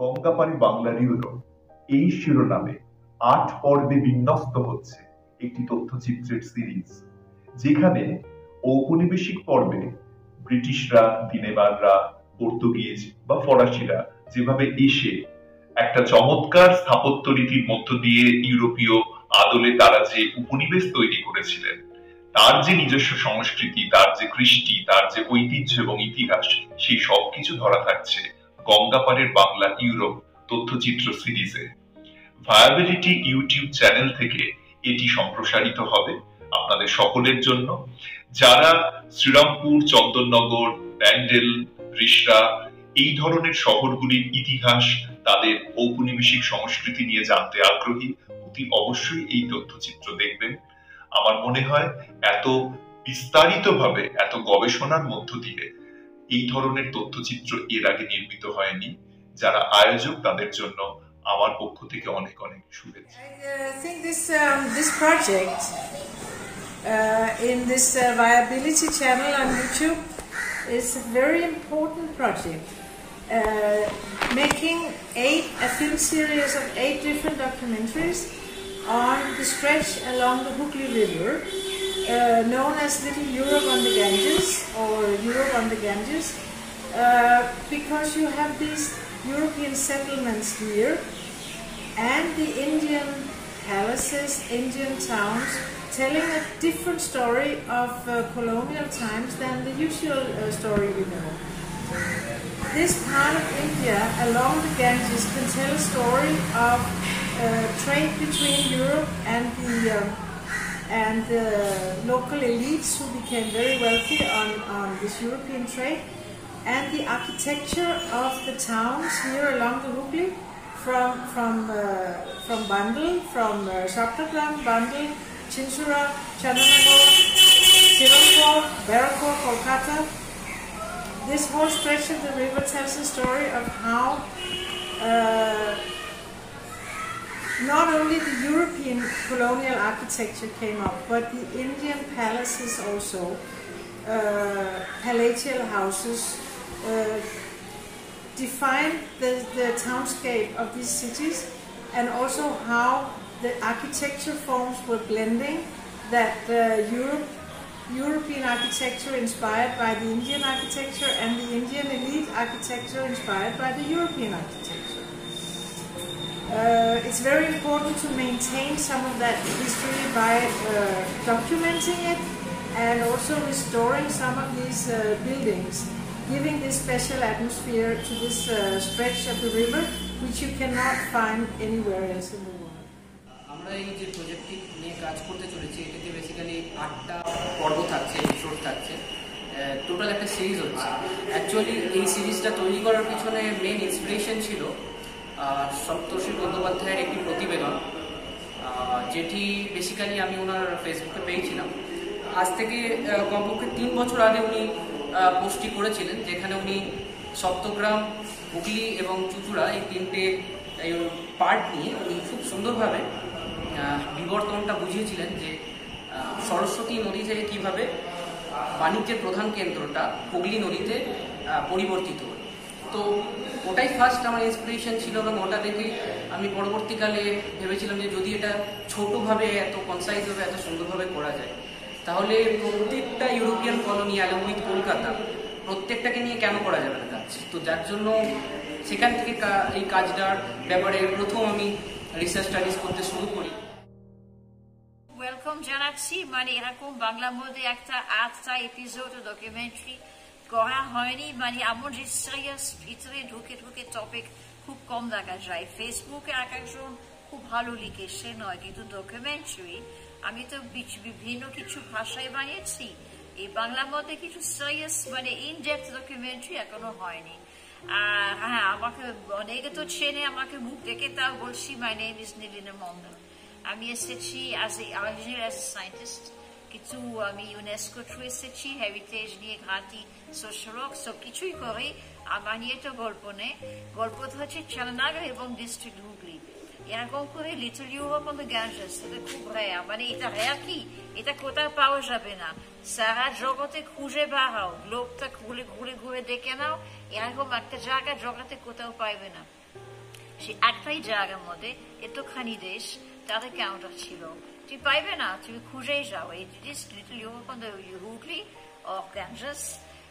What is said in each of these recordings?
গঙ্গাপাড়ি বাংলার ইউরোপ এই শিরোনামে ৮ পর্বে বিন্যস্ত হচ্ছে একটি তথ্যচিত্রের সিরিজ, যেখানে ঔপনিবেশিক পর্বে ব্রিটিশরা, দিনেবাররা, পর্তুগিজ বা ফরাসিরা যেভাবে এসে একটা চমৎকার স্থাপত্য রীতির মধ্য দিয়ে ইউরোপীয় আদলে তারা যে উপনিবেশ তৈরি করেছিলেন, তার যে নিজস্ব সংস্কৃতি, তার যে কৃষ্টি, তার যে ঐতিহ্য এবং ইতিহাস, সেই সবকিছু ধরা থাকছে গঙ্গাপাড়ের বাংলা ইউরোপ তথ্যচিত্র সিরিজে। ভায়াবিলিটি ইউটিউব চ্যানেল থেকে এটি সম্প্রসারিত হবে আপনাদের সকলের জন্য। যারা শ্রীরামপুর, চন্দননগর, ব্যান্ডেল, রিসরা এই ধরনের শহরগুলির ইতিহাস, তাদের ঔপনিবেশিক সংস্কৃতি নিয়ে জানতে আগ্রহী, অতি অবশ্যই এই তথ্যচিত্র দেখবেন। আমার মনে হয় এত বিস্তারিতভাবে, এত গবেষণার মধ্য দিয়ে এই ধরনের তথ্যচিত্র এর আগে নির্মিত হয়নি। যারা আয়োজক তাদের জন্য আমার পক্ষ থেকে অনেক অনেক শুভেচ্ছা। I think this project in this Viability channel on YouTube is a very important project. Making a film series of 8 different documentaries on the stretch along the Hooghly River, known as Little Europe on the Ganges or Europe on the Ganges, because you have these European settlements here and the Indian palaces, Indian towns, telling a different story of colonial times than the usual story we know. This part of India along the Ganges can tell a story of trade between Europe and the local elites who became very wealthy on this European trade, and the architecture of the towns here along the Hooghly, from Bandel, from Chakraborti, Bandel, Chinsurah, Chandannagar, Serampore, Baral, Kolkata. This whole stretch of the river tells the story of how not only the European colonial architecture came up, but the Indian palaces also, palatial houses, defined the townscape of these cities, and also how the architecture forms were blending, that European architecture inspired by the Indian architecture and the Indian elite architecture inspired by the European architecture. It's very important to maintain some of that history by documenting it and also restoring some of these buildings, giving this special atmosphere to this stretch of the river, which you cannot find anywhere else in the world. আমরা এই যে প্রজেক্টটি নিয়ে কাজ করতে চলেছি, এটাতে basically 8টা পর্ব থাকছে, এপিসোড থাকছে, টোটাল একটা সিরিজ হচ্ছে। অ্যাকচুয়ালি এই সিরিজটা তৈরি করার পিছনে মেন ইন্সপিরেশন ছিল সপ্তর্ষি বন্দ্যোপাধ্যায়ের একটি প্রতিবেদন, যেটি বেসিক্যালি আমি ওনার ফেসবুকে পেয়েছিলাম। আজ থেকে কমপক্ষে 3 বছর আগে উনি পোস্টটি করেছিলেন, যেখানে উনি সপ্তগ্রাম, হুগলি এবং চুঁচুড়া এই 3টে পার্ট নিয়ে উনি খুব সুন্দরভাবে বিবর্তনটা বুঝিয়েছিলেন যে সরস্বতী নদী থেকে কীভাবে বাণিজ্যের প্রধান কেন্দ্রটা হুগলি নদীতে পরিবর্তিত হল। তো ওটাই ফার্স্ট আমার ইন্সপিরেশন ছিল, এবং ওটা দেখে আমি পরবর্তীকালে ভেবেছিলাম যে যদি এটা ছোটোভাবে, এত কনসাইজভাবে, এত সুন্দরভাবে করা যায়, তাহলে প্রত্যেকটা European colony along with Kolkata প্রত্যেকটাকে নিয়ে কেন করা যাবে না কাজ। তো যার জন্য সেখান থেকে এই কাজটার ব্যাপারে প্রথম আমি রিসার্চ স্টাডিজ করতে শুরু করি। ওয়েলকাম জানাচ্ছি, মানে এরকম বাংলার মধ্যে একটা 8টা এপিসোড ডকুমেন্টারি করা হয়নি, মানে এমন সিরিয়াস ভিতরে ঢুকে ঢুকে টপিক খুব কম দেখা যায়। ফেসবুকে এক একজন খুব ভালো লিখে, সে নয়, কিন্তু ডকুমেন্টারি আমি তো বিভিন্ন কিছু ভাষায় বানিয়েছি। এই বাংলার মধ্যে কিছু সিরিয়াস মানে ইন ডেপথ ডকুমেন্টারি এখনো হয়নি। হ্যাঁ, আমাকে অনেকে তো চেনে, আমাকে মুখ দেখে তাও বলছি, মাই নেম ইজ নীলিনা মন্ডল। আমি এসেছি অ্যাজ এ সায়েন্টিস্ট, কিছু আমি ইউনেস্কো থ্রু এসেছি, হেরিটেজ নিয়ে ঘাঁটি, শহরগ সব কিছুই করে। আমার নিয়ে তো গল্প নেই, গল্পটা হচ্ছে চান্dannagar এবং ডিস্ট্রিক্ট হুগলি। এরকম করে little Europe on the Ganges, এটা খুব রেয়ার, মানে এটা রেয়ার কি, এটা কোথাও পাওয়া যাবে না। সারা জগতে খুঁজে বেড়াও, গ্লোবটা ঘুরে ঘুরে ঘুরে দেখে নাও, এরকম একটা জায়গা জগতে কোথাও পাইবে না। সে একটাই জায়গার মধ্যে এতখানি দেশ তাদের কাউন্টার ছিল। তুমি পাইবে না, তুমি খুঁজেই যাও। Little Europe on the Hooghly of Ganges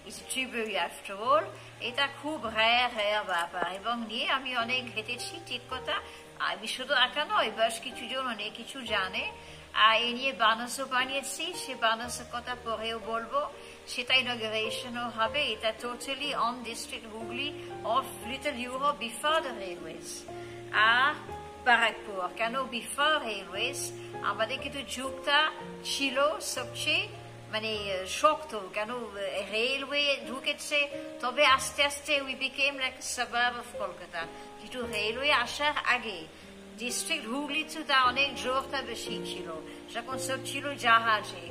is a tributary after all. এটা খুব রেয়ার ব্যাপার এবং নিয়ে আমি অনেক ঘেটেছি, ঠিক কথা। আমি শুধু একা নয়, বেশ কিছু জন অনেক কিছু জানে। আর এ নিয়ে বানাসও বানিয়েছি, সে বানাসের কথা পরেও বলবো। সেটা ইনগ্রেশনও হবে। এটা totally on district Hooghly of little Europe before the railways. আর ব্যারাকপুর কেন বিফোর রেলওয়েজ, আমাদের কিন্তু যুগটা ছিল সবচেয়ে শক্ত, কেন রেলওয়ে ঢুকেছে, তবে আস্তে আস্তে we became like suburb of Kolkata. কিন্তু রেলওয়ে আসার আগে ডিস্ট্রিক্ট হুগলিতে তা অনেক জোরটা বেশি ছিল, যখন সব ছিল জাহাজে,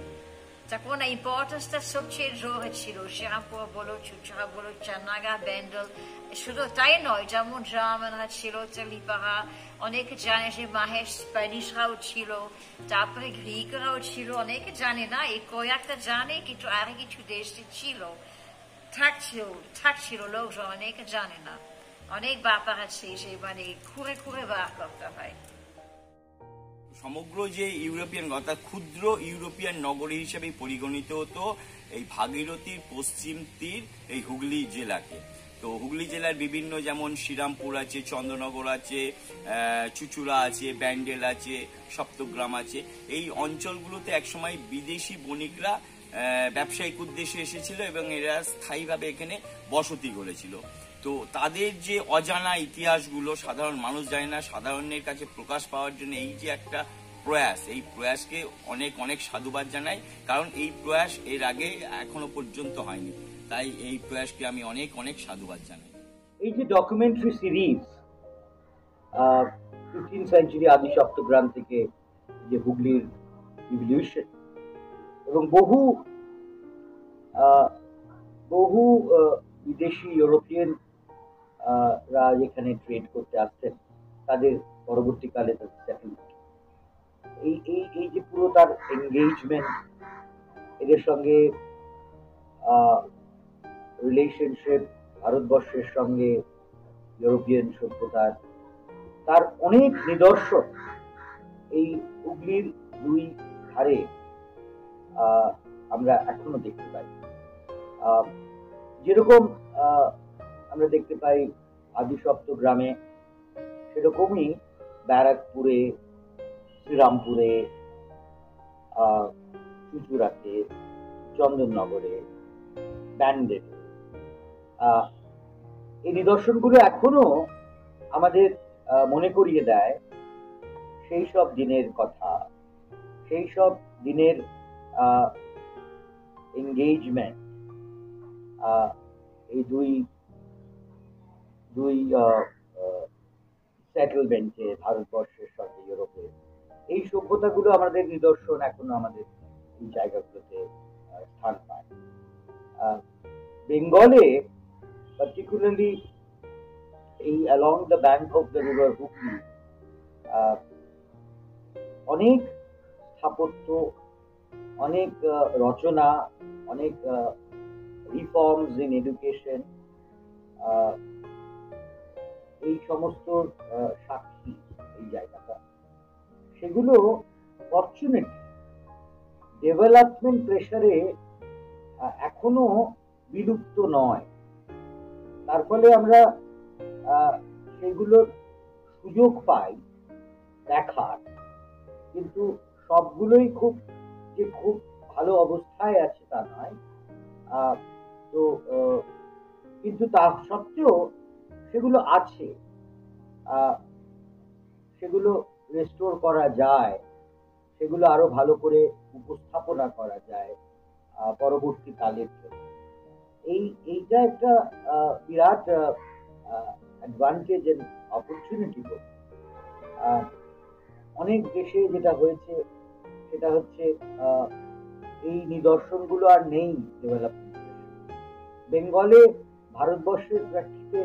তখন ইম্পর্টেন্সটা সবচেয়ে জোরে ছিল। সেরামপুর বলো, চুচুড়া বলো, চান্নাগা, বেঙ্গল, শুধু তাই নয়, যেমন জার্মানরা ছিল, চালিপাড়া, অনেকে জানে যে মাহেশ স্প্যানিশরাও ছিল, তারপরে গ্রিকরাও ছিল, অনেকে জানে না, এই কয়েকটা জানে, কিন্তু আরো কিছু দেশ ছিল, থাকছিল লোকজন, অনেকে জানে না। অনেক ব্যাপার আছে যে খুঁড়ে খুঁড়ে বার করতে হয়। সমগ্র যে ইউরোপিয়ান অর্থাৎ ক্ষুদ্র ইউরোপিয়ান নগরী হিসেবে পরিগণিত হতো এই ভাগীরথীর পশ্চিম তীর এই হুগলি জেলাকে। তো হুগলি জেলার বিভিন্ন, যেমন শ্রীরামপুর আছে, চন্দ্রনগর আছে, চুচুড়া আছে, ব্যান্ডেল আছে, সপ্তগ্রাম আছে, এই অঞ্চলগুলোতে একসময় বিদেশি বণিকরা ব্যবসায়িক উদ্দেশ্যে এসেছিল এবং এরা স্থায়ীভাবে এখানে বসতি গড়েছিল। তো তাদের যে অজানা ইতিহাসগুলো সাধারণ মানুষ জানে না, সাধারণের কাছে প্রকাশ পাওয়ার জন্য এই যে একটা প্রয়াস, এই প্রয়াসকে অনেক অনেক সাধুবাদ জানাই, কারণ এই প্রয়াস এর আগে এখনো পর্যন্ত হয়নি, তাই এই প্রয়াসকে আমি অনেক অনেক সাধুবাদ জানাই। এই যে documentary series 15th century Adisaptagram থেকে যে হুগলির ইভলিউশন, এবং বহু বিদেশি ইউরোপিয়ান রা যেখানে ট্রেড করতে আসতেন, তাদের পরবর্তীকালে তাদের সেটেলমেন্ট, এই যে পুরো তার এনগেজমেন্ট, এদের সঙ্গে রিলেশনশিপ, ভারতবর্ষের সঙ্গে ইউরোপিয়ান সভ্যতার, তার অনেক নিদর্শন এই হুগলির দুই ধারে আমরা এখনো দেখতে পাই। যেরকম আমরা দেখতে পাই আদিসপ্তগ্রামে, সেরকমই ব্যারাকপুরে, শ্রীরামপুরে, চুচুড়াতে, চন্দননগরে, ব্যান্ডেলে, এই নিদর্শনগুলো এখনো আমাদের মনে করিয়ে দেয় সেই সব দিনের কথা, সেই সব দিনের এনগেজমেন্ট এই দুই সেটেলমেন্টে, ভারতবর্ষের সঙ্গে ইউরোপের, এই সভ্যতাগুলো আমাদের নিদর্শন এখনো আমাদের এই জায়গাগুলোতে স্থান পায়। বেঙ্গলে particularly along the bank of the river Hooghly অনেক স্থাপত্য, অনেক রচনা, অনেক রিফর্মস ইন এডুকেশন, এই সমস্ত সাক্ষী এই জায়গাটা, সেগুলো ফরচুনেটলি ডেভেলপমেন্ট প্রেসারে এখনো বিলুপ্ত নয়। তার ফলে আমরা সেগুলোর সুযোগ পাই দেখার, কিন্তু সবগুলোই খুব ভালো অবস্থায় আছে তা নয়। তো কিন্তু তা সত্ত্বেও সেগুলো আছে, সেগুলো রেস্টোর করা যায়, সেগুলো আরো ভালো করে উপস্থাপনা করা যায় পরবর্তী কালের জন্য। এইটা একটা বিরাট অ্যাডভান্টেজ এন্ড অপরচুনিটি। অনেক দেশে যেটা হয়েছে সেটা হচ্ছে এই নিদর্শনগুলো আর নেই ডেভেলপমেন্ট। বেঙ্গলে, ভারতবর্ষের প্র্যাকটিসে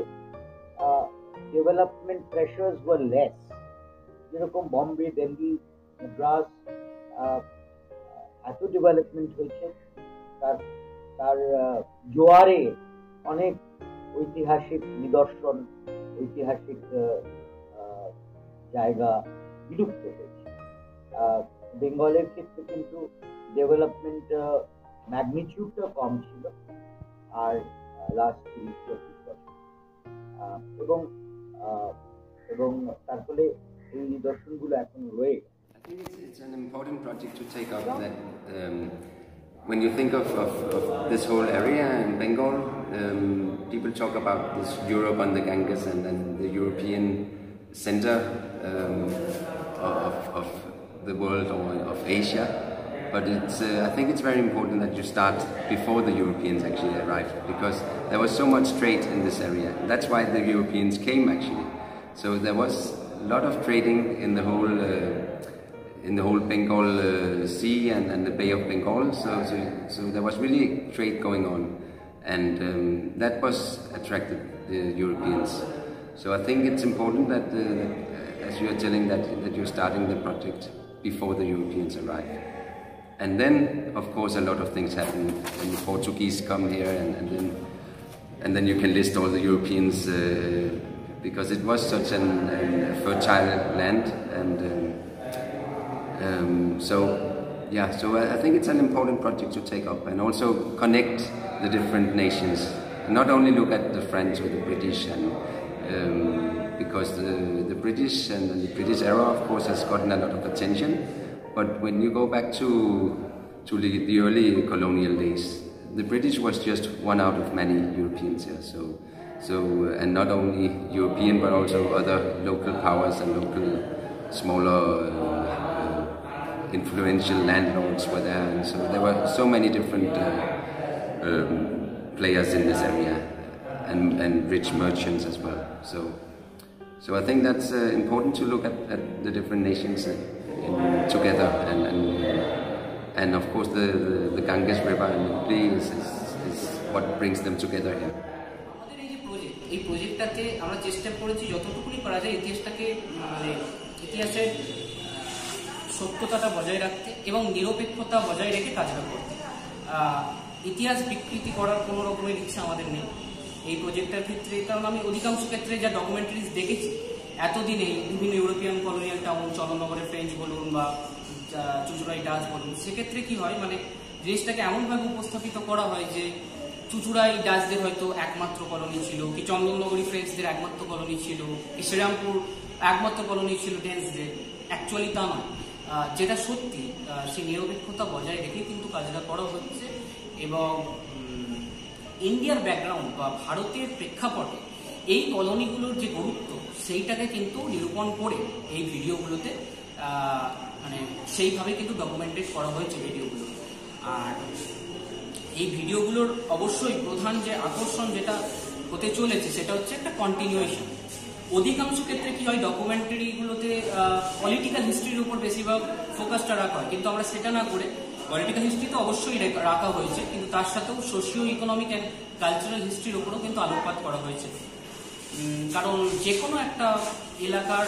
ডেভেলপমেন্ট প্রেশার্স ওয়ার লেস। যেরকম বম্বে, দিল্লি, মাদ্রাস এত ডেভেলপমেন্ট হয়েছে, তার জোয়ারে অনেক ঐতিহাসিক নিদর্শন, ঐতিহাসিক জায়গা বিলুপ্ত হয়েছে। বেঙ্গলের ক্ষেত্রে কিন্তু ডেভেলপমেন্ট ম্যাগনিটিউডটা কম ছিল আর লাস্ট 30-40 বছর, এবং এবং তার ফলে এই নিদর্শনগুলো এখন রয়ে গেছে। I think it's an important project to take up that when you think of this whole area in Bengal, people talk about this Europe on the Ganges and then the European center of the world or of Asia. But it's, I think it's very important that you start before the Europeans actually arrived, because there was so much trade in this area. That's why the Europeans came actually. So there was a lot of trading in the whole Bengal Sea and the Bay of Bengal. So there was really trade going on, and that was attracted the Europeans. So I think it's important that, as you are telling, that you're starting the project before the Europeans arrive. And then, of course, a lot of things happen when the Portuguese come here, and then you can list all the Europeans, because it was such a fertile land, and so I think it's an important project to take up and also connect the different nations. Not only look at the French or the British, and because the British and the British era, of course, has gotten a lot of attention. But when you go back to the early colonial days, the British was just one out of many Europeans here. So and not only European, but also other local powers and local smaller influential landlords were there. And so there were so many different players in this area, and rich merchants as well. So I think that's important to look at the different nations together, and of course the Ganges River and Hooghly is what brings them together here. এই প্রজেক্টটাতে আমরা চেষ্টা করেছি যতটুকুনি করা যায় ইতিহাসের সত্যতাটা বজায় রাখতে এবং নিরপেক্ষতা বজায় রেখে কাজটা করতে। ইতিহাস বিকৃতি করার কোনো রকমের ইচ্ছা আমাদের নেই এই প্রজেক্টটার ক্ষেত্রে, কারণ আমি অধিকাংশ ক্ষেত্রে যা ডকুমেন্টারিজ দেখেছি এতদিনে বিভিন্ন ইউরোপিয়ান কলোনিয়াল টাউন, চন্দননগরের ফ্রেঞ্চ বলুন বা চুঁচুড়াই ডাচ বলুন, সেক্ষেত্রে কি হয়, মানে জিনিসটাকে এমনভাবে উপস্থাপিত করা হয় যে চুঁচুড়াই ডাচদের হয়তো একমাত্র কলোনি ছিল, কি চন্দননগরী ফ্রেঞ্চদের একমাত্র কলোনি ছিল, কি শ্রীরামপুর একমাত্র কলোনি ছিল ডেন্সদের। অ্যাকচুয়ালি তা নয়, যেটা সত্যি সেই নিরপেক্ষতা বজায় রেখে কিন্তু কাজটা করা হচ্ছে। এবং ইন্ডিয়ার ব্যাকগ্রাউন্ড বা ভারতের প্রেক্ষাপটে এই কলোনিগুলোর যে গুরুত্ব সেইটাকে কিন্তু নিরূপণ করে এই ভিডিওগুলোতে মানে সেইভাবে কিন্তু ডকুমেন্টেড করা হয়েছে ভিডিওগুলো। আর এই ভিডিওগুলোর অবশ্যই প্রধান যে আকর্ষণ যেটা হতে চলেছে সেটা হচ্ছে একটা কন্টিনিউয়েশন। অধিকাংশ ক্ষেত্রে কি হয়, ডকুমেন্টারিগুলোতে পলিটিক্যাল হিস্ট্রির উপর বেশিরভাগ ফোকাসটা রাখা হয়, কিন্তু আমরা সেটা না করে পলিটিক্যাল হিস্ট্রি তো অবশ্যই রাখা হয়েছে, কিন্তু তার সাথেও সোশিও ইকোনমিক অ্যান্ড কালচারাল হিস্ট্রির উপরও কিন্তু আলোকপাত করা হয়েছে। কারণ যে কোনো একটা এলাকার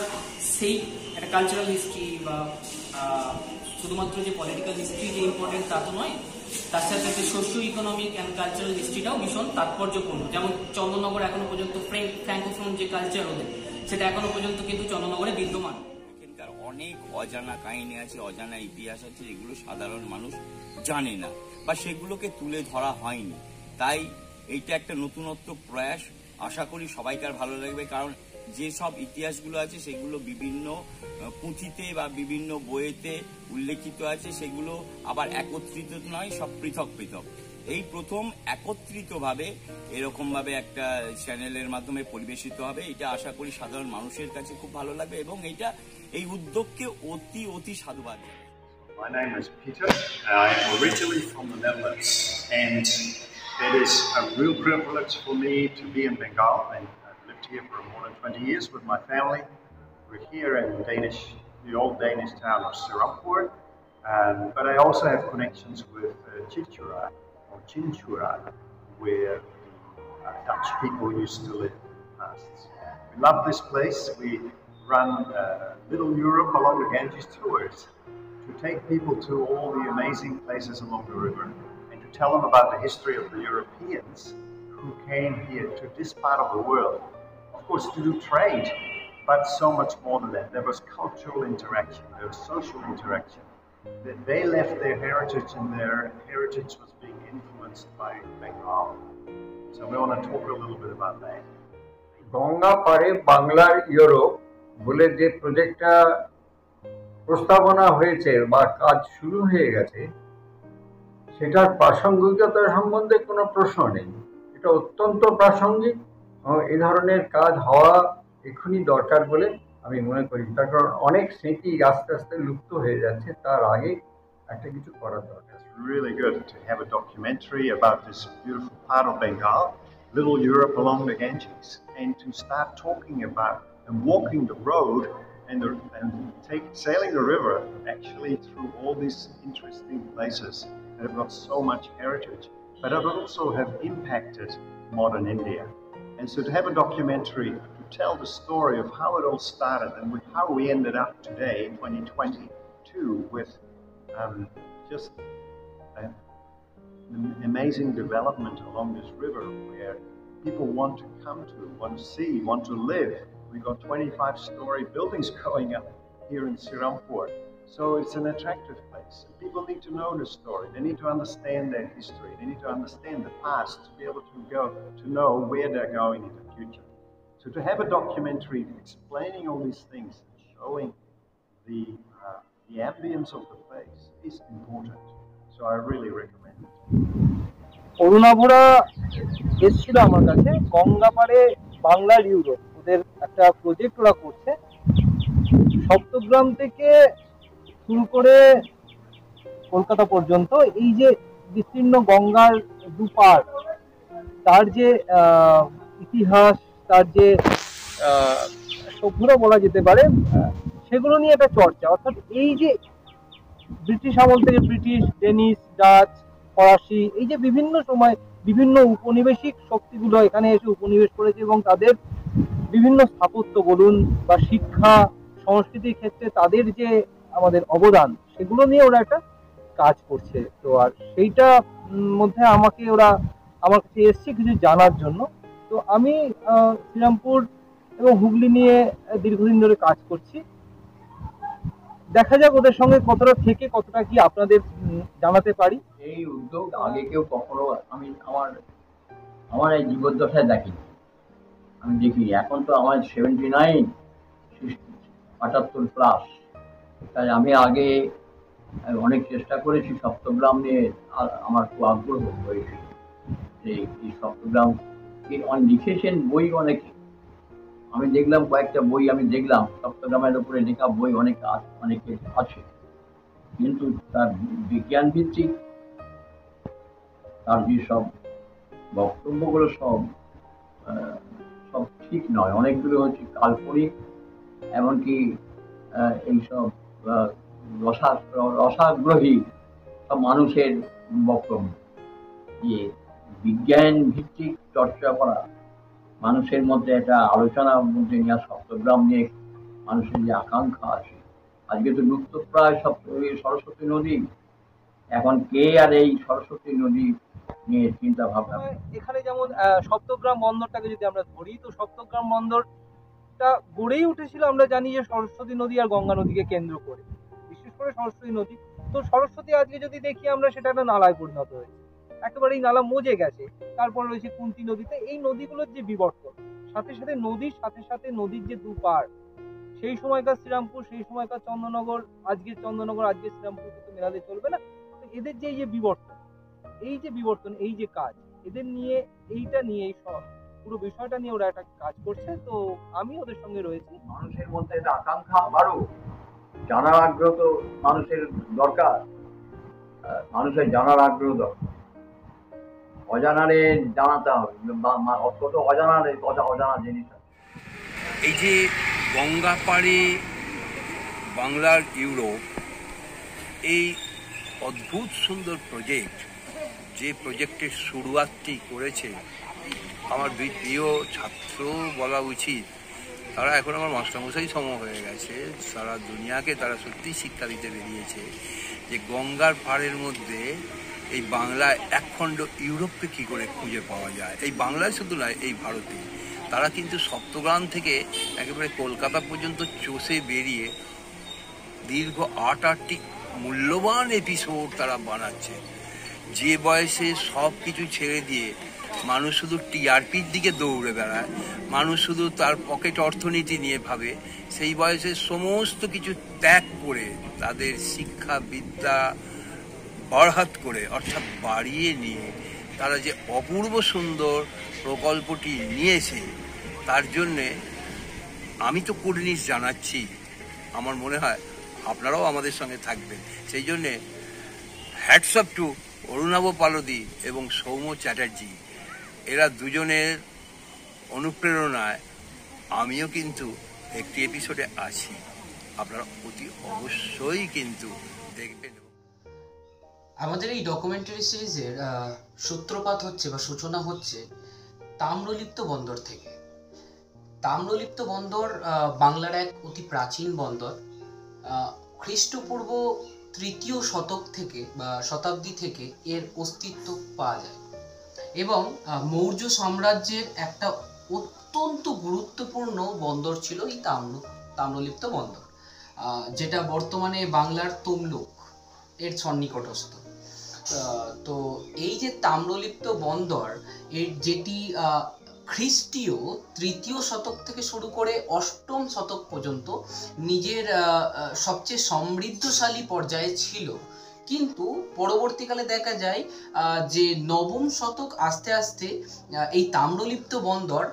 সেই একটা কালচারাল হিস্ট্রি বা শুধুমাত্র যে পলিটিক্যাল হিস্ট্রি যে ইম্পর্টেন্ট তা তো নয়, তার সাথে সাথে সোশিও ইকোনমিক অ্যান্ড কালচারাল হিস্ট্রিটাও ভীষণ তাৎপর্যপূর্ণ। যেমন চন্দননগর এখনো পর্যন্ত ফ্র্যাঙ্কোফোন যে কালচার ওদের, সেটা এখনো পর্যন্ত কিন্তু চন্দননগরে বিদ্যমান। এখানকার অনেক অজানা কাহিনী আছে, অজানা ইতিহাস আছে, যেগুলো সাধারণ মানুষ জানে না বা সেগুলোকে তুলে ধরা হয়নি। তাই এইটা একটা নতুনত্ব প্রয়াস, আশা করি সবাইকার ভালো লাগবে। কারণ যেসব ইতিহাসগুলো আছে সেগুলো বিভিন্ন পুঁথিতে বা বিভিন্ন বইয়েতে উল্লেখিত আছে, সেগুলো আবার একত্রিত নয়, সব পৃথক পৃথক। এই প্রথম একত্রিতভাবে এরকমভাবে একটা চ্যানেলের মাধ্যমে পরিবেশিত হবে। এটা আশা করি সাধারণ মানুষের কাছে খুব ভালো লাগবে এবং এই উদ্যোগকে অতি সাধুবাদ। My name is Peter. I am originally from the Netherlands, and it is a real privilege for me to be in Bengal, and I've lived here for more than 20 years with my family. We're here in the old Danish town of Serampore, but I also have connections with Chinsurah, where the Dutch people used to live in the past. We love this place. We run Little Europe along the Ganges tours to take people to all the amazing places along the river and to tell them about the history of the Europeans who came here to this part of the world, of course, to do trade, but so much more than that. There was cultural interaction, there was social interaction. They left their heritage, and their heritage was being influenced by Bengal. So we want to talk a little bit about that. Ganga পারে বাংলার Europe বলে যে প্রজেক্টটা প্রস্তাবনা হয়েছে বা কাজ শুরু হয়ে গেছে, সেটার প্রাসঙ্গিকতা সম্বন্ধে কোনো প্রশ্ন নেই। এটা অত্যন্ত প্রাসঙ্গিক, এই ধরনের কাজ হওয়া এখনই দরকার বলে আমি মনে করি। তার কারণ অনেক স্মৃতি আস্তে আস্তে লুপ্ত হয়ে যাচ্ছে, তার আগে একটা কিছু করার দরকার। It's really good to have a documentary about this beautiful part of Bengal, little Europe along the Ganges, and to start talking about and walking the road and sailing the river actually through all these interesting places that have got so much heritage, but that also have impacted modern India. And so to have a documentary to tell the story of how it all started and with how we ended up today, 2022, with just an amazing development along this river where people want to come to, want to see, want to live. We've got 25-story buildings going up here in Serampore. So it's an attractive place. People need to know the story. They need to understand their history. They need to understand the past to be able to know where they're going in the future. So to have a documentary explaining all these things, showing the ambience of the place is important. So I really recommend it. অরুণাভরা এসেছিল আমার কাছে, গঙ্গা পারে বাংলার Europe ওদের একটা project ওরা করছে। সপ্তগ্রাম থেকে শুরু করে কলকাতা পর্যন্ত এই যে বিস্তীর্ণ গঙ্গার দুপার, তার যে ইতিহাস, তার যে সভ্যতা বলা যেতে পারে, সেগুলো নিয়ে একটা চর্চা। অর্থাৎ এই যে ব্রিটিশ আমল থেকে ব্রিটিশ, ডেনিশ, ডাচ, ফরাসি, এই যে বিভিন্ন সময় বিভিন্ন উপনিবেশিক শক্তিগুলো এখানে এসে উপনিবেশ করেছে এবং তাদের বিভিন্ন স্থাপত্য বলুন বা শিক্ষা সংস্কৃতির ক্ষেত্রে তাদের যে আমাদের অবদান, সেগুলো নিয়ে ওরা একটা কাজ করছে। তো আর সেইটা মধ্যে ওরা আমার কাছে এসছে কিছু জানার জন্য। তো আমি শ্রীরামপুর এবং হুগলি নিয়ে দীর্ঘদিন ধরে কাজ করছি। দেখা যাক ওদের সঙ্গে কতটা থেকে কতটা কি আপনাদের জানাতে পারি। এই উদ্যোগ আগে কেউ কখনো আমার এই জীবদ্দশায় দেখিনি, আমি দেখিনি। এখন তো আমার 79, 78+, তাই আমি আগে অনেক চেষ্টা করেছি সপ্তগ্রাম নিয়ে। আমার খুব আগ্রহ হয়েছিল যে এই সপ্তগ্রাম লিখেছেন বই অনেকে, আমি দেখলাম কয়েকটা বই, আমি দেখলাম সপ্তগ্রামের উপরে লেখা বই অনেকে আছে, কিন্তু তার বিজ্ঞান ভিত্তিক তার যেসব বক্তব্যগুলো সব ঠিক নয়, অনেকগুলো হচ্ছে কাল্পনিক, এমনকি এইসব রসাগ্রহী সব মানুষের বক্তব্য। যে বিজ্ঞান ভিত্তিক চর্চা করা, মানুষের মধ্যে একটা আলোচনার মধ্যে নিয়ে সপ্তগ্রাম নিয়ে মানুষের যে আকাঙ্ক্ষা আছে। আজকে তো লুপ্তপ্রায় সরস্বতী নদী, এখন কে আর এই সরস্বতী নদী নিয়ে চিন্তা ভাবনা। এখানে যেমন সপ্তগ্রাম বন্দরটাকে যদি আমরা ধরি, তো সপ্তগ্রাম বন্দরটা গড়েই উঠেছিল আমরা জানি যে সরস্বতী নদী আর গঙ্গা নদীকে কেন্দ্র করে, বিশেষ করে সরস্বতী নদী। তো সরস্বতী আজকে যদি দেখি আমরা, সেটা একটা নালায় পরিণত হয়েছে, একেবারেই নালা মজে গেছে। তারপর রয়েছে কুন্তি নদীতে। এই নদীগুলোর যে বিবর্তন, সাথে সাথে নদীর সাথে সাথে নদীর যে দুপার, সেই সময়কার শ্রীরামপুর, সেই সময়কার চন্দননগর, আজকের চন্দননগর, আজকের শ্রীরামপুর কিন্তু মেলাতে চলবে না। তো এদের যে বিবর্তন, এই যে কাজ, এদের নিয়ে এইটা নিয়ে এই পুরো বিষয়টা নিয়ে ওরা একটা কাজ করছে। তো আমি ওদের সঙ্গে রয়েছি। মানুষের মধ্যে একটা আকাঙ্ক্ষা বাড়ো, জানার আগ্রহ তো মানুষের দরকার, মানুষের জানার আগ্রহ দরকার। অজানারে জানাতে হবে, কত অজানা জিনিস আছে। এই যে গঙ্গা পাড়ে বাংলার ইউরোপ, এই অদ্ভুত সুন্দর প্রজেক্ট, যে প্রজেক্টের শুরুয়াতটি করেছে আমার প্রিয় ছাত্র বলা উচিত, তারা এখন আমার মাস্টারমশাই সম হয়ে গেছে। সারা দুনিয়াকে তারা সত্যি শিক্ষা দিতে বেরিয়েছে যে গঙ্গার পাড়ের মধ্যে এই বাংলায় একখণ্ড ইউরোপকে কী করে খুঁজে পাওয়া যায়। এই বাংলায় শুধু নয়, এই ভারতে তারা কিন্তু সপ্তগ্রাম থেকে একেবারে কলকাতা পর্যন্ত চষে বেরিয়ে দীর্ঘ 8টি মূল্যবান এপিসোড তারা বানাচ্ছে। যে বয়সে সব কিছু ছেড়ে দিয়ে মানুষ শুধু টিআরপির দিকে দৌড়ে বেড়ায়, মানুষ শুধু তার পকেট অর্থনীতি নিয়ে ভাবে, সেই বয়সে সমস্ত কিছু ত্যাগ করে তাদের শিক্ষা বিদ্যা বরহাত করে অর্থাৎ বাড়িয়ে নিয়ে তারা যে অপূর্ব সুন্দর প্রকল্পটি নিয়েছে, তার জন্যে আমি তো কুর্নিশ জানাচ্ছি। আমার মনে হয় আপনারাও আমাদের সঙ্গে থাকবেন। সেই জন্যে hats off two Arunava Paldi এবং সৌম্য চ্যাটার্জি, এরা দুজনের অনুপ্রেরণায় আমিও কিন্তু একটি এপিসোডে আছি। আপনারা অতি অবশ্যই কিন্তু দেখবেন। আমাদের এই ডকুমেন্টারি সিরিজের সূত্রপাত হচ্ছে বা সূচনা হচ্ছে তাম্রলিপ্ত বন্দর থেকে। তাম্রলিপ্ত বন্দর বাংলার এক অতি প্রাচীন বন্দর। খ্রিস্টপূর্ব 3য় শতক থেকে বা শতাব্দী থেকে এর অস্তিত্ব পাওয়া যায় এবং মৌর্য সাম্রাজ্যের একটা অত্যন্ত গুরুত্বপূর্ণ বন্দর ছিল এই তাম্রলিপ্ত বন্দর, যেটা বর্তমানে বাংলার তমলুক এর সন্নিকটস্থ। তো এই যে তাম্রলিপ্ত বন্দর এর যেটি খ্রিস্টীয় 3য় শতক থেকে শুরু করে 8ম শতক পর্যন্ত নিজের সবচেয়ে সমৃদ্ধশালী পর্যায়ে ছিল, কিন্তু পরবর্তীকালে দেখা যায় যে 9ম শতক আস্তে আস্তে এই তাম্রলিপ্ত বন্দর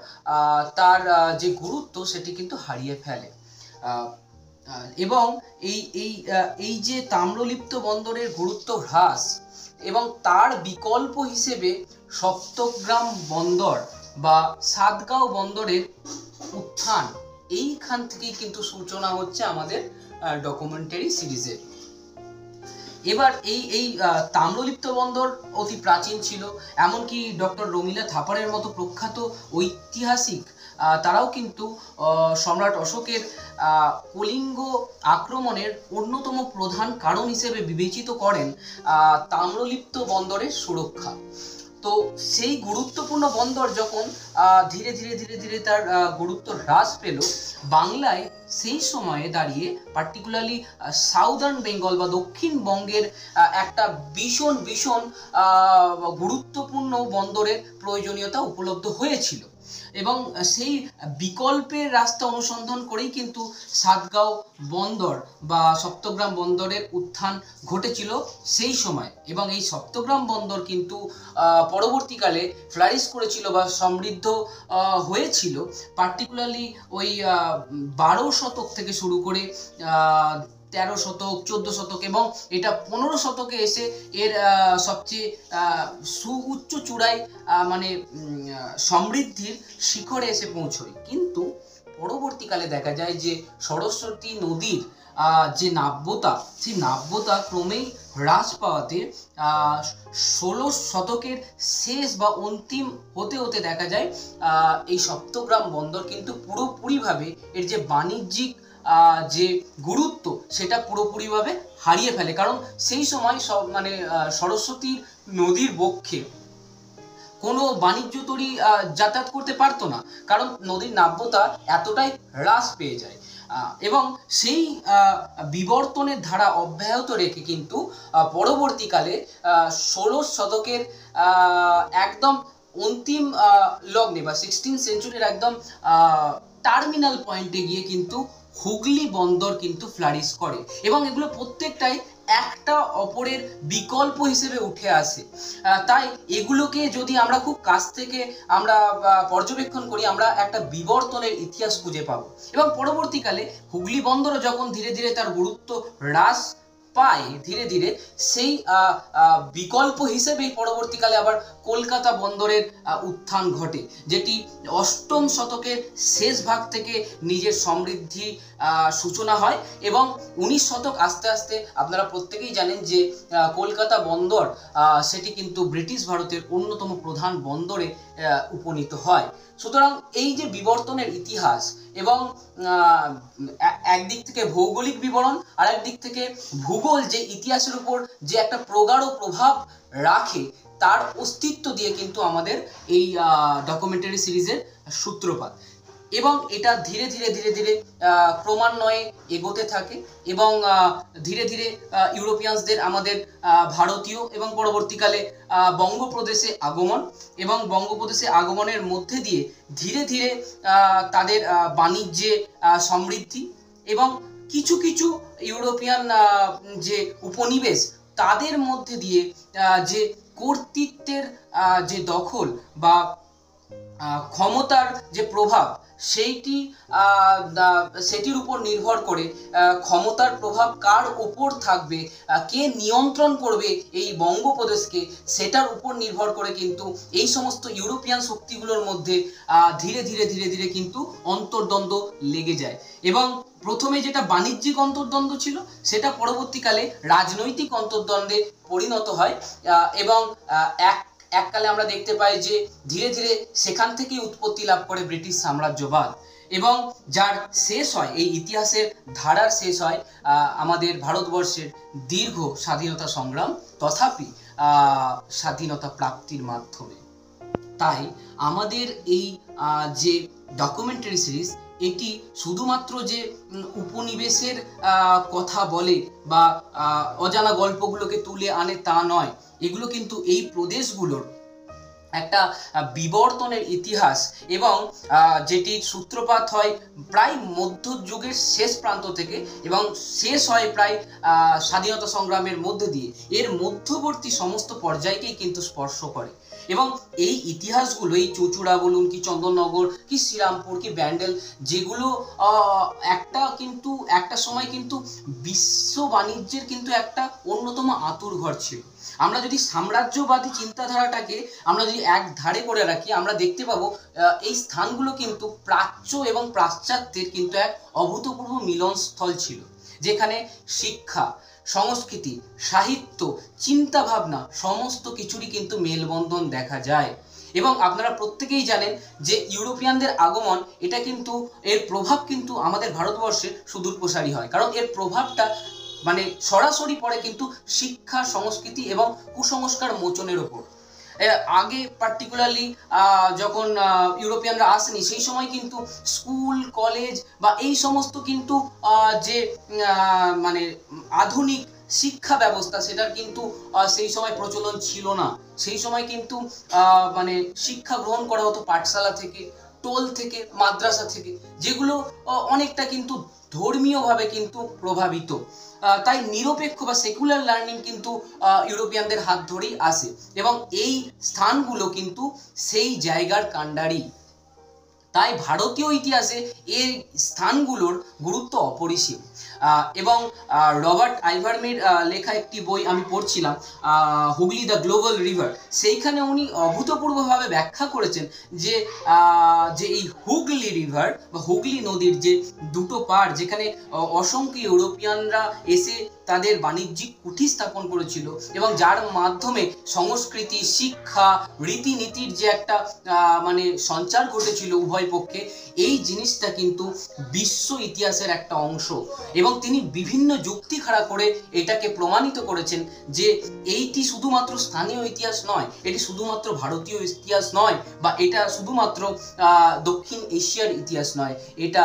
তার যে গুরুত্ব সেটি কিন্তু হারিয়ে ফেলে। এবং এই যে তাম্রলিপ্ত বন্দরের গুরুত্ব হ্রাস এবং তার বিকল্প হিসেবে সপ্তগ্রাম বন্দর বা সাতগাঁও বন্দরের উত্থান, এইখান থেকেই কিন্তু সূচনা হচ্ছে আমাদের ডকুমেন্টারি সিরিজের। এবার এই তাম্রলিপ্ত বন্দর অতি প্রাচীন ছিল, এমনকি ডক্টর রমিলা থাপারের মতো প্রখ্যাত ঐতিহাসিক তারাও কিন্তু সম্রাট অশোকের কলিঙ্গ আক্রমণের অন্যতম প্রধান কারণ হিসেবে বিবেচিত করেন তাম্রলিপ্ত বন্দরের সুরক্ষা। তো সেই গুরুত্বপূর্ণ বন্দর যখন ধীরে ধীরে ধীরে ধীরে তার গুরুত্ব হ্রাস পেল, বাংলায় সেই সময়ে দাঁড়িয়ে পার্টিকুলারলি সাউদার্ন বেঙ্গল বা দক্ষিণবঙ্গের একটা ভীষণ ভীষণ গুরুত্বপূর্ণ বন্দরের প্রয়োজনীয়তা উপলব্ধ হয়েছিল এবং সেই বিকল্পের রাস্তা অনুসন্ধান করেই কিন্তু সাতগাঁও বন্দর বা সপ্তগ্রাম বন্দরের উত্থান ঘটেছিল সেই সময়। এবং এই সপ্তগ্রাম বন্দর কিন্তু পরবর্তীকালে ফ্লারিশ করেছিল বা সমৃদ্ধ হয়েছিল পার্টিকুলারলি ওই 12 শতক থেকে শুরু করে 13 শতক 14 শতক এবং এটা 15 শতকে এসে এর সবচেয়ে সুউচ্চ চূড়ায় মানে সমৃদ্ধির শিখরে এসে পৌঁছয়। কিন্তু পরবর্তীকালে দেখা যায় যে সরস্বতী নদীর যে নাব্যতা, সেই নাব্যতা ক্রমেই হ্রাস পাওয়াতে 16 শতকের শেষ বা অন্তিম হতে হতে দেখা যায় এই সপ্তগ্রাম বন্দর কিন্তু পুরোপুরিভাবে এর যে বাণিজ্যিক যে গুরুত্ব সেটা পুরোপুরিভাবে হারিয়ে ফেলে। কারণ সেই সময় মানে সরস্বতী নদীর বক্ষে কোনো বাণিজ্য তরী যাতায়াত করতে পারতো না, কারণ নদীর নাব্যতা এতটাই হ্রাস পেয়ে যায়। এবং সেই বিবর্তনের ধারা অব্যাহত রেখে কিন্তু পরবর্তীকালে 16 শতকের একদম অন্তিম লগ্নে বা 16th সেঞ্চুরির একদম টার্মিনাল পয়েন্টে গিয়ে কিন্তু হুগলি বন্দর কিন্তু ফ্লারিশ করে এবং এগুলো প্রত্যেকটাই একটা অপরের বিকল্প হিসেবে উঠে আসে। তাই এগুলোকে যদি আমরা খুব কাছ থেকে আমরা পর্যবেক্ষণ করি, আমরা একটা বিবর্তনের ইতিহাস খুঁজে পাবো। এবং পরবর্তীকালে হুগলি বন্দরও যখন ধীরে ধীরে তার গুরুত্ব হ্রাস পায়, ধীরে ধীরে সেই বিকল্প হিসেবেই পরবর্তীকালে আবার কলকাতা বন্দরের উত্থান ঘটে, যেটি 8ম শতকের শেষ ভাগ থেকে নিজের সমৃদ্ধি সূচনা হয় এবং 19 শতক আস্তে আস্তে আপনারা প্রত্যেকেই জানেন যে কলকাতা বন্দর সেটি কিন্তু ব্রিটিশ ভারতের অন্যতম প্রধান বন্দরে উপনীত হয়। সুতরাং এই যে বিবর্তনের ইতিহাস এবং একদিক থেকে ভৌগোলিক বিবরণ আর একদিক থেকে ভূগোল যে ইতিহাসের উপর যে একটা প্রগাঢ় প্রভাব রাখে, তার অস্তিত্ব দিয়ে কিন্তু আমাদের এই ডকুমেন্টারি সিরিজের সূত্রপাত। এবং এটা ধীরে ধীরে ধীরে ধীরে ক্রমান্বয়ে এগোতে থাকে এবং ধীরে ধীরে ইউরোপিয়ানসদের আমাদের ভারতীয় এবং পরবর্তীকালে বঙ্গপ্রদেশে আগমন এবং বঙ্গপ্রদেশে আগমনের মধ্যে দিয়ে ধীরে ধীরে তাদের বাণিজ্যে সমৃদ্ধি এবং কিছু কিছু ইউরোপিয়ান যে উপনিবেশ তাদের মধ্যে দিয়ে যে কর্তৃত্বের যে দখল বা ক্ষমতার যে প্রভাব সেটির উপর নির্ভর করে ক্ষমতার প্রভাব কার উপর থাকবে, কে নিয়ন্ত্রণ করবে এই বঙ্গপ্রদেশকে, সেটার উপর নির্ভর করে কিন্তু এই সমস্ত ইউরোপিয়ান শক্তিগুলোর মধ্যে ধীরে ধীরে ধীরে ধীরে কিন্তু অন্তর্দ্বন্দ্ব লেগে যায়। এবং প্রথমে যেটা বাণিজ্যিক অন্তর্দ্বন্দ্ব ছিল সেটা পরবর্তীকালে রাজনৈতিক অন্তর্দ্বন্দ্বে পরিণত হয় এবং এককালে আমরা দেখতে পাই যে ধীরে ধীরে সেখান থেকেই উৎপত্তি লাভ করে ব্রিটিশ সাম্রাজ্যবাদ এবং যার শেষ হয়, এই ইতিহাসের ধারার শেষ হয় আমাদের ভারতবর্ষের দীর্ঘ স্বাধীনতা সংগ্রাম তথাপি স্বাধীনতা প্রাপ্তির মাধ্যমে। তাই আমাদের এই যে ডকুমেন্টারি সিরিজ এটি শুধুমাত্র যে উপনিবেশের কথা বলে বা অজানা গল্পগুলোকে তুলে আনে তা নয়, এগুলো কিন্তু এই প্রদেশগুলোর একটা বিবর্তনের ইতিহাস এবং যেটির সূত্রপাত হয় প্রায় মধ্যযুগের শেষ প্রান্ত থেকে এবং শেষ হয় প্রায় স্বাধীনতা সংগ্রামের মধ্যে দিয়ে, এর মধ্যবর্তী সমস্ত পর্যায়কেই কিন্তু স্পর্শ করে। এবং এই ইতিহাসগুলো, এই চুঁচুড়া বলুন কি চন্দননগর কি শ্রীরামপুর কি ব্যান্ডেল, যেগুলো একটা সময় কিন্তু বিশ্ব বাণিজ্যের কিন্তু একটা অন্যতম আঁতুড়ঘর ছিল। আমরা যদি সাম্রাজ্যবাদী চিন্তাধারাটাকে আমরা যদি এক ধারে করে রাখি, আমরা দেখতে পাবো এই স্থানগুলো কিন্তু প্রাচ্য এবং পাশ্চাত্যের কিন্তু এক অভূতপূর্ব মিলনস্থল ছিল, যেখানে শিক্ষা, সংস্কৃতি, সাহিত্য, চিন্তা ভাবনা সমস্ত কিছুরই কিন্তু মেলবন্ধন দেখা যায়। এবং আপনারা প্রত্যেকেই জানেন যে ইউরোপিয়ানদের আগমন এটা কিন্তু এর প্রভাব কিন্তু আমাদের ভারতবর্ষে সুদূর প্রসারী হয়, কারণ এর প্রভাবটা মানে সরাসরি পড়ে কিন্তু শিক্ষা, সংস্কৃতি এবং কুসংস্কার মোচনের ওপর। আগে পার্টিকুলারলি যখন ইউরোপিয়ানরা আসেনি সেই সময় কিন্তু স্কুল, কলেজ বা এই সমস্ত কিন্তু যে মানে আধুনিক শিক্ষা ব্যবস্থা সেটার কিন্তু সেই সময় প্রচলন ছিল না। সেই সময় কিন্তু মানে শিক্ষা গ্রহণ করা হতো পাঠশালা থেকে, টোল থেকে, মাদ্রাসা থেকে, যেগুলো অনেকটা কিন্তু ধর্মীয়ভাবে কিন্তু প্রভাবিত। তাই নিরপেক্ষ বা সেকুলার লার্নিং কিন্তু ইউরোপিয়ানদের হাত ধরেই আসে এবং এই স্থানগুলো কিন্তু সেই জায়গার কাণ্ডারি। তাই ভারতীয় ইতিহাসে এই স্থানগুলোর গুরুত্ব অপরিসীম। এবং রবার্ট আইভারমের লেখা একটি বই আমি পড়ছিলাম, হুগলি দ্য গ্লোবাল রিভার, সেইখানে উনি অভূতপূর্বভাবে ব্যাখ্যা করেছেন যে এই হুগলি রিভার বা হুগলি নদীর যে দুটো পাড়, যেখানে অসংখ্য ইউরোপিয়ানরা এসে তাদের বাণিজ্যিক কুঠি স্থাপন করেছিল এবং যার মাধ্যমে সংস্কৃতি, শিক্ষা, রীতিনীতির যে একটা মানে সঞ্চার ঘটেছিল উভয় পক্ষে, এই জিনিসটা কিন্তু বিশ্ব ইতিহাসের একটা অংশ। এবং তিনি বিভিন্ন যুক্তি খাড়া করে এটাকে প্রমাণিত করেছেন যে এইটি শুধুমাত্র স্থানীয় ইতিহাস নয়, এটি শুধুমাত্র ভারতীয় ইতিহাস নয়, বা এটা শুধুমাত্র দক্ষিণ এশিয়ার ইতিহাস নয়, এটা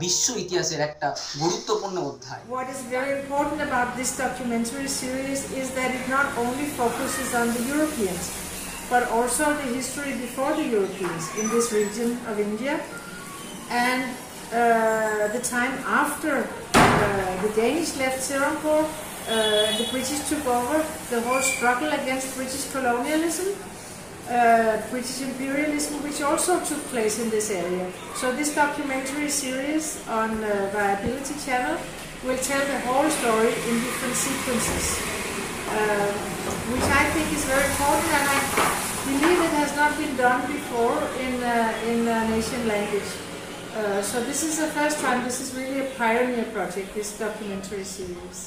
বিশ্ব ইতিহাসের একটা গুরুত্বপূর্ণ অধ্যায়। What is very important about this documentary series is that it not only focuses on the Europeans, but also the history before the Europeans in this region of India and the time after the Danish left Serampore, the British took over, the whole struggle against British colonialism, British imperialism, which also took place in this area. So this documentary series on VIABILITY channel will tell the whole story in different sequences, which I think is very important, and I believe it has not been done before in Asian language. So this is the first time. This is really a pioneer project, this documentary series.